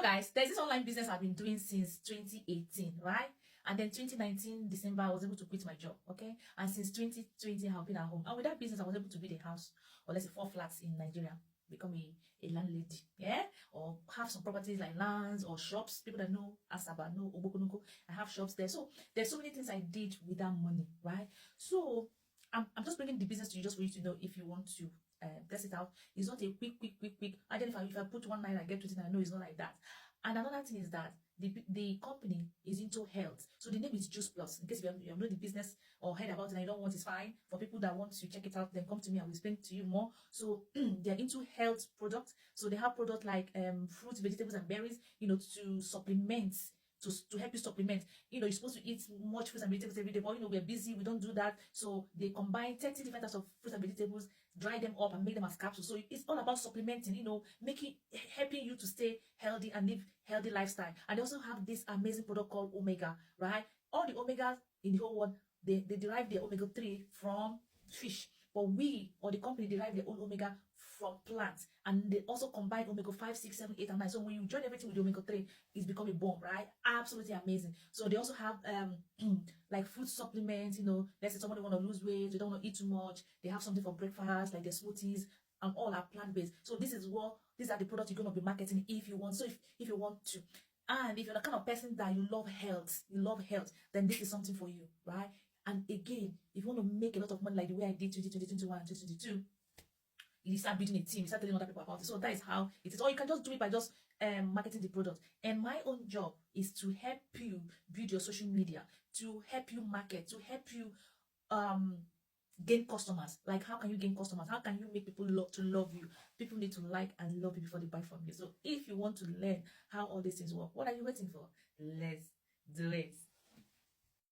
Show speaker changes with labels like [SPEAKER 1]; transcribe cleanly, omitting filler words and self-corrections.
[SPEAKER 1] guys, there's this online business I've been doing since 2018, right? And then 2019 December I was able to quit my job, okay? And since 2020 I've been at home, and with that business I was able to build a house, or let's say 4 flats in Nigeria, become a landlady, yeah, or have some properties like lands or shops. People that know Asaba know Obokonuko, I have shops there. So there's so many things I did with that money, right? So I'm just bringing the business to you just for you to know if you want to test it out. It's not a quick. And then if I put 1 night I get 20, I know it's not like that. And another thing is that the company is into health. So the name is Juiceplus. In case you have know the business or heard about it and you don't want, it's fine. For people that want to check it out, then come to me. I will explain to you more. So they're into health products. So they have products like fruits, vegetables, and berries, to supplement. To help you supplement. You're supposed to eat much fruits and vegetables every day, but we're busy, we don't do that. So they combine 30 different types of fruits and vegetables, dry them up and make them as capsules. So it's all about supplementing, helping you to stay healthy and live healthy lifestyle. And they also have this amazing product called Omega, right? All the omegas in the whole world, they derive their omega-3 from fish. But we, or the company, derive their own omega from plants. And they also combine omega 5, 6, 7, 8, and 9. So when you join everything with the omega 3, it's become a bomb, right? Absolutely amazing. So they also have like food supplements, let's say somebody want to lose weight, they don't want to eat too much. They have something for breakfast, like their smoothies, and all are plant-based. So these are the products you're going to be marketing if you want. So if you want to. And if you're the kind of person that you love health, then this is something for you, right? And again, if you want to make a lot of money like the way I did 2020, 2021, and 2022, you start building a team, you start telling other people about it. So that is how it is. Or you can just do it by just marketing the product. And my own job is to help you build your social media, to help you market, to help you gain customers. Like, how can you gain customers? How can you make people love you? People need to like and love you before they buy from you. So if you want to learn how all these things work, what are you waiting for? Let's do it.